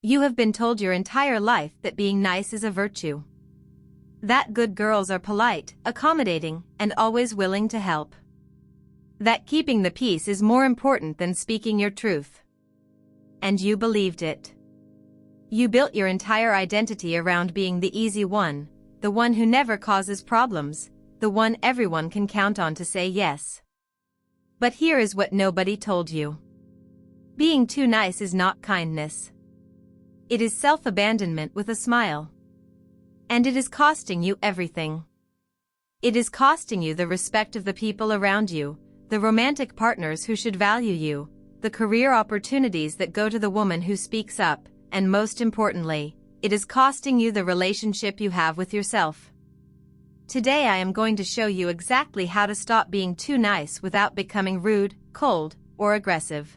You have been told your entire life that being nice is a virtue. That good girls are polite, accommodating, and always willing to help. That keeping the peace is more important than speaking your truth. And you believed it. You built your entire identity around being the easy one, the one who never causes problems, the one everyone can count on to say yes. But here is what nobody told you. Being too nice is not kindness. It is self-abandonment with a smile. And it is costing you everything. It is costing you the respect of the people around you, the romantic partners who should value you, the career opportunities that go to the woman who speaks up, and most importantly, it is costing you the relationship you have with yourself. Today I am going to show you exactly how to stop being too nice without becoming rude, cold, or aggressive.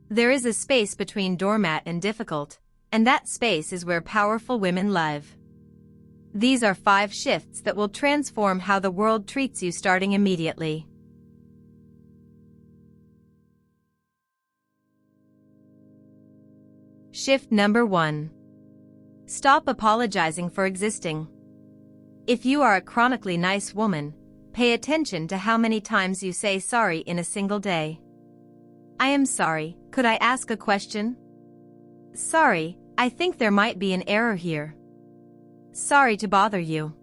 There is a space between doormat and difficult, and that space is where powerful women live. These are 5 shifts that will transform how the world treats you starting immediately. Shift number 1. Stop apologizing for existing. If you are a chronically nice woman, pay attention to how many times you say sorry in a single day. I am sorry, could I ask a question? Sorry, I think there might be an error here. Sorry to bother you.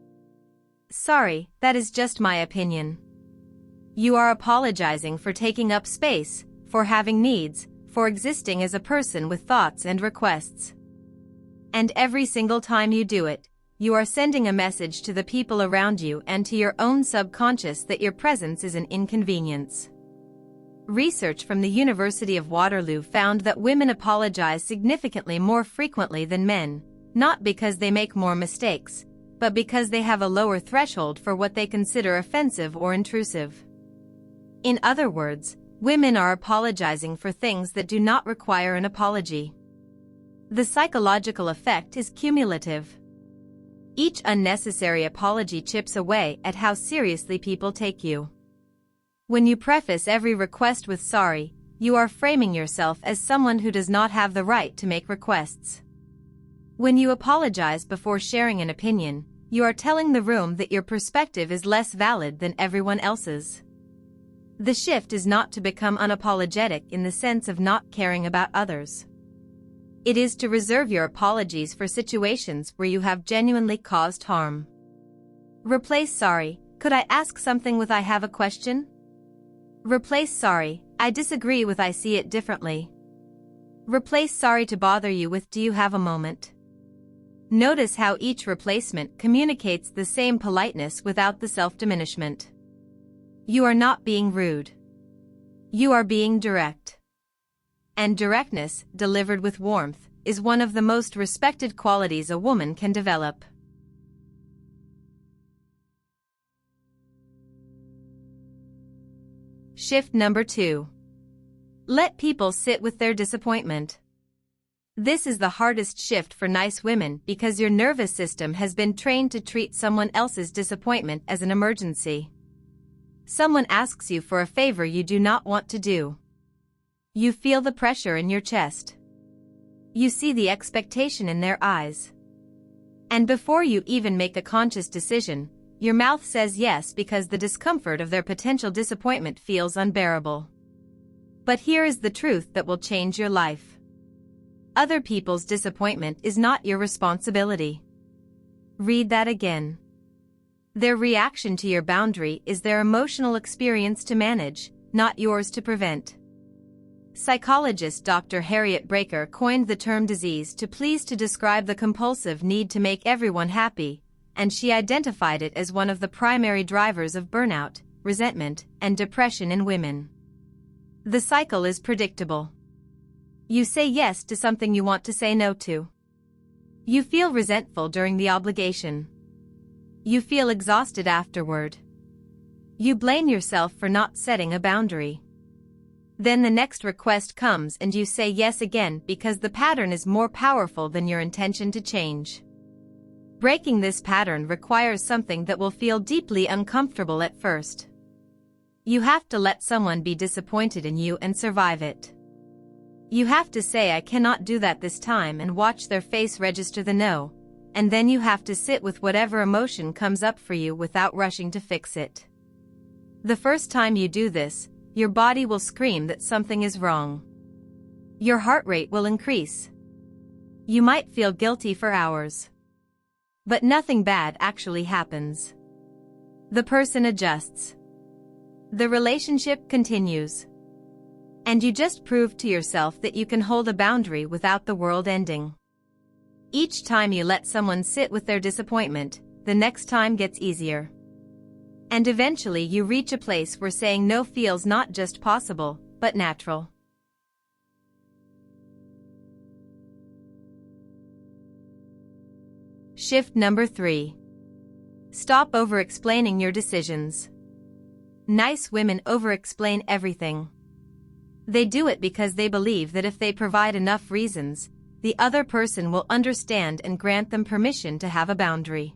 Sorry, that is just my opinion. You are apologizing for taking up space, for having needs, for existing as a person with thoughts and requests. And every single time you do it, you are sending a message to the people around you and to your own subconscious that your presence is an inconvenience. Research from the University of Waterloo found that women apologize significantly more frequently than men, not because they make more mistakes, but because they have a lower threshold for what they consider offensive or intrusive. In other words, women are apologizing for things that do not require an apology. The psychological effect is cumulative. Each unnecessary apology chips away at how seriously people take you. When you preface every request with sorry, you are framing yourself as someone who does not have the right to make requests. When you apologize before sharing an opinion, you are telling the room that your perspective is less valid than everyone else's. The shift is not to become unapologetic in the sense of not caring about others. It is to reserve your apologies for situations where you have genuinely caused harm. Replace sorry, could I ask something with I have a question? Replace sorry, I disagree with I see it differently. Replace sorry to bother you with do you have a moment? Notice how each replacement communicates the same politeness without the self-diminishment. You are not being rude. You are being direct. And directness, delivered with warmth, is one of the most respected qualities a woman can develop. Shift number 2. Let people sit with their disappointment. This is the hardest shift for nice women because your nervous system has been trained to treat someone else's disappointment as an emergency. Someone asks you for a favor you do not want to do. You feel the pressure in your chest. You see the expectation in their eyes. And before you even make a conscious decision, your mouth says yes because the discomfort of their potential disappointment feels unbearable. But here is the truth that will change your life. Other people's disappointment is not your responsibility. Read that again. Their reaction to your boundary is their emotional experience to manage, not yours to prevent. Psychologist Dr. Harriet Breaker coined the term disease to please to describe the compulsive need to make everyone happy, and she identified it as one of the primary drivers of burnout, resentment, and depression in women. The cycle is predictable. You say yes to something you want to say no to. You feel resentful during the obligation. You feel exhausted afterward. You blame yourself for not setting a boundary. Then the next request comes and you say yes again because the pattern is more powerful than your intention to change. Breaking this pattern requires something that will feel deeply uncomfortable at first. You have to let someone be disappointed in you and survive it. You have to say I cannot do that this time and watch their face register the no, and then you have to sit with whatever emotion comes up for you without rushing to fix it. The first time you do this, your body will scream that something is wrong. Your heart rate will increase. You might feel guilty for hours. But nothing bad actually happens. The person adjusts. The relationship continues. And you just proved to yourself that you can hold a boundary without the world ending. Each time you let someone sit with their disappointment, the next time gets easier. And eventually you reach a place where saying no feels not just possible, but natural. Shift number 3. Stop over-explaining your decisions. Nice women over-explain everything. They do it because they believe that if they provide enough reasons, the other person will understand and grant them permission to have a boundary.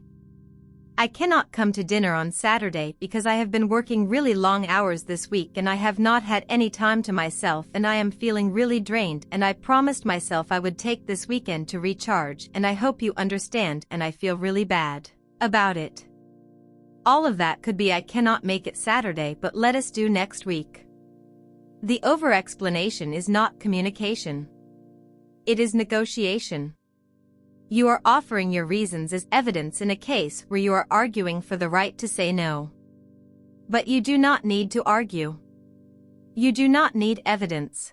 I cannot come to dinner on Saturday because I have been working really long hours this week and I have not had any time to myself and I am feeling really drained and I promised myself I would take this weekend to recharge and I hope you understand and I feel really bad about it. All of that could be I cannot make it Saturday but let us do next week. The over-explanation is not communication. It is negotiation. You are offering your reasons as evidence in a case where you are arguing for the right to say no. But you do not need to argue. You do not need evidence.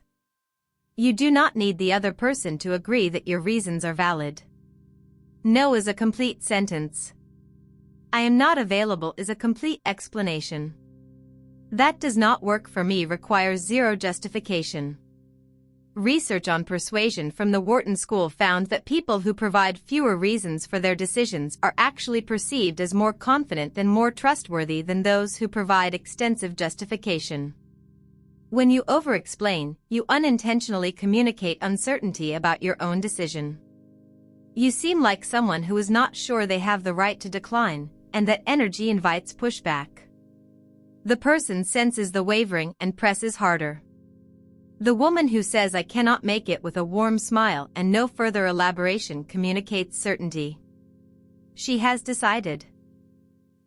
You do not need the other person to agree that your reasons are valid. No is a complete sentence. I am not available is a complete explanation. That does not work for me requires zero justification. Research on persuasion from the Wharton School found that people who provide fewer reasons for their decisions are actually perceived as more confident and more trustworthy than those who provide extensive justification. When you over-explain, you unintentionally communicate uncertainty about your own decision. You seem like someone who is not sure they have the right to decline, and that energy invites pushback. The person senses the wavering and presses harder. The woman who says I cannot make it with a warm smile and no further elaboration communicates certainty. She has decided.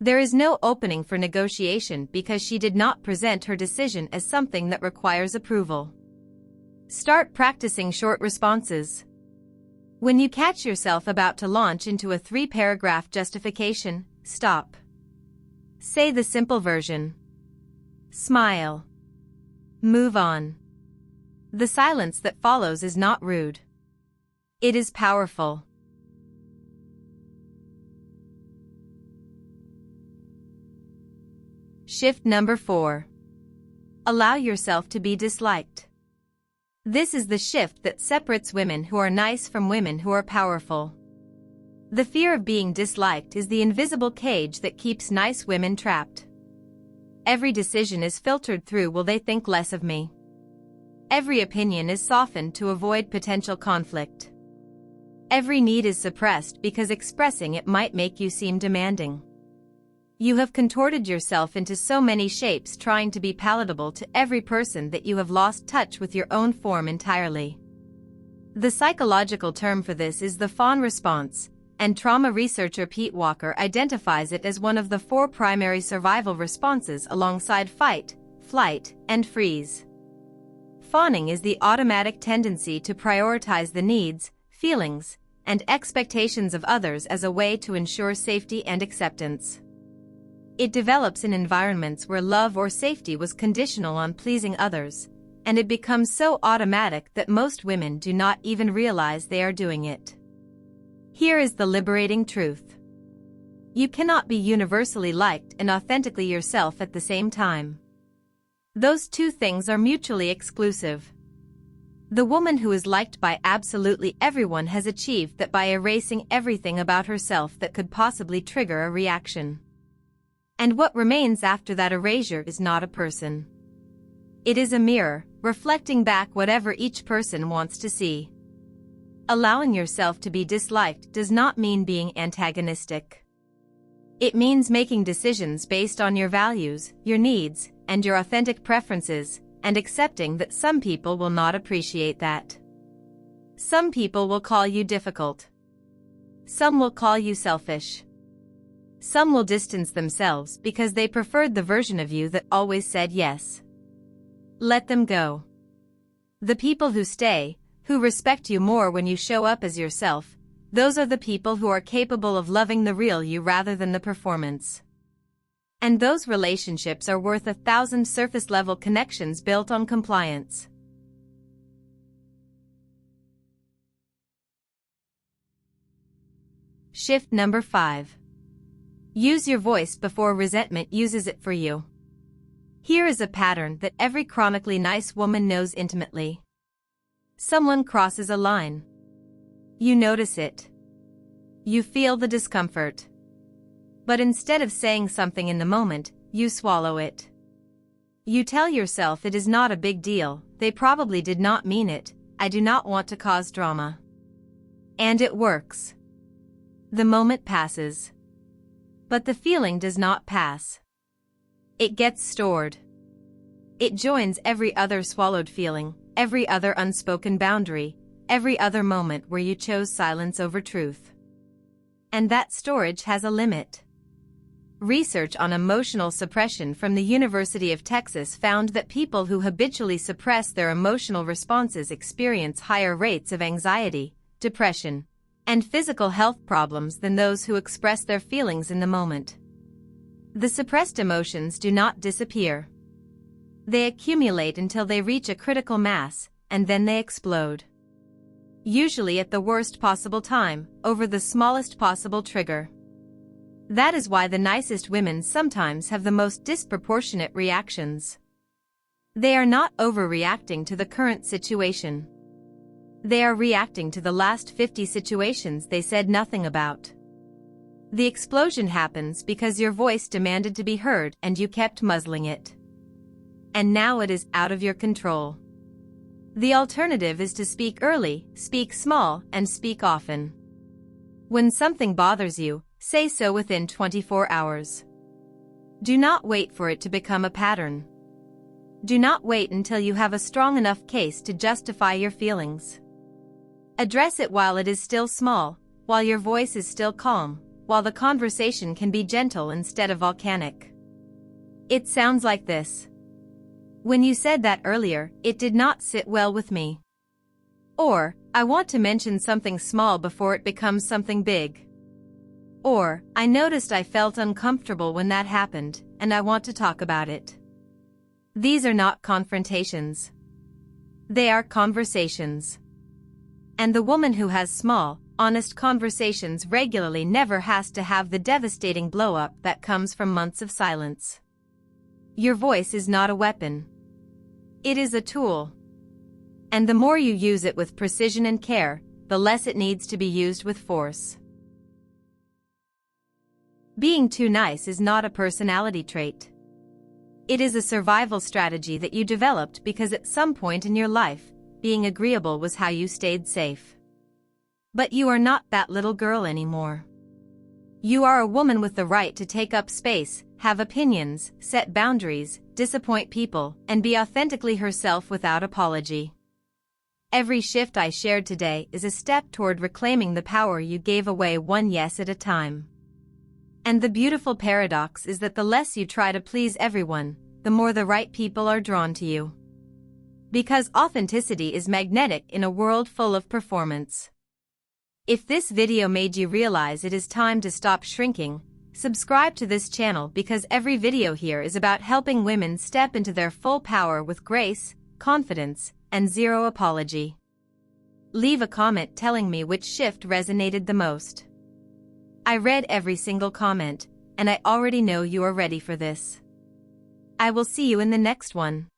There is no opening for negotiation because she did not present her decision as something that requires approval. Start practicing short responses. When you catch yourself about to launch into a 3-paragraph justification, stop. Say the simple version. Smile. Move on. The silence that follows is not rude. It is powerful. Shift number 4. Allow yourself to be disliked. This is the shift that separates women who are nice from women who are powerful. The fear of being disliked is the invisible cage that keeps nice women trapped. Every decision is filtered through will they think less of me. Every opinion is softened to avoid potential conflict. Every need is suppressed because expressing it might make you seem demanding. You have contorted yourself into so many shapes trying to be palatable to every person that you have lost touch with your own form entirely. The psychological term for this is the fawn response, and trauma researcher Pete Walker identifies it as one of the 4 primary survival responses alongside fight, flight, and freeze. Fawning is the automatic tendency to prioritize the needs, feelings, and expectations of others as a way to ensure safety and acceptance. It develops in environments where love or safety was conditional on pleasing others, and it becomes so automatic that most women do not even realize they are doing it. Here is the liberating truth. You cannot be universally liked and authentically yourself at the same time. Those two things are mutually exclusive. The woman who is liked by absolutely everyone has achieved that by erasing everything about herself that could possibly trigger a reaction. And what remains after that erasure is not a person. It is a mirror, reflecting back whatever each person wants to see. Allowing yourself to be disliked does not mean being antagonistic. It means making decisions based on your values, your needs, and your authentic preferences, and accepting that some people will not appreciate that. Some people will call you difficult. Some will call you selfish. Some will distance themselves because they preferred the version of you that always said yes. Let them go. The people who stay, who respect you more when you show up as yourself, those are the people who are capable of loving the real you rather than the performance. And those relationships are worth 1,000 surface-level connections built on compliance. Shift number 5. Use your voice before resentment uses it for you. Here is a pattern that every chronically nice woman knows intimately. Someone crosses a line. You notice it. You feel the discomfort. But instead of saying something in the moment, you swallow it. You tell yourself it is not a big deal, they probably did not mean it, I do not want to cause drama. And it works. The moment passes. But the feeling does not pass. It gets stored. It joins every other swallowed feeling, every other unspoken boundary, every other moment where you chose silence over truth. And that storage has a limit. Research on emotional suppression from the University of Texas found that people who habitually suppress their emotional responses experience higher rates of anxiety, depression, and physical health problems than those who express their feelings in the moment. The suppressed emotions do not disappear. They accumulate until they reach a critical mass, and then they explode. Usually at the worst possible time, over the smallest possible trigger. That is why the nicest women sometimes have the most disproportionate reactions. They are not overreacting to the current situation. They are reacting to the last 50 situations they said nothing about. The explosion happens because your voice demanded to be heard and you kept muzzling it. And now it is out of your control. The alternative is to speak early, speak small, and speak often. When something bothers you, say so within 24 hours. Do not wait for it to become a pattern. Do not wait until you have a strong enough case to justify your feelings. Address it while it is still small, while your voice is still calm, while the conversation can be gentle instead of volcanic. It sounds like this. When you said that earlier, it did not sit well with me. Or, I want to mention something small before it becomes something big. Or, I noticed I felt uncomfortable when that happened, and I want to talk about it. These are not confrontations. They are conversations. And the woman who has small, honest conversations regularly never has to have the devastating blow-up that comes from months of silence. Your voice is not a weapon. It is a tool. And the more you use it with precision and care, the less it needs to be used with force. Being too nice is not a personality trait. It is a survival strategy that you developed because at some point in your life, being agreeable was how you stayed safe. But you are not that little girl anymore. You are a woman with the right to take up space, have opinions, set boundaries, disappoint people, and be authentically herself without apology. Every shift I shared today is a step toward reclaiming the power you gave away one yes at a time. And the beautiful paradox is that the less you try to please everyone, the more the right people are drawn to you. Because authenticity is magnetic in a world full of performance. If this video made you realize it is time to stop shrinking, subscribe to this channel because every video here is about helping women step into their full power with grace, confidence, and zero apology. Leave a comment telling me which shift resonated the most. I read every single comment, and I already know you are ready for this. I will see you in the next one.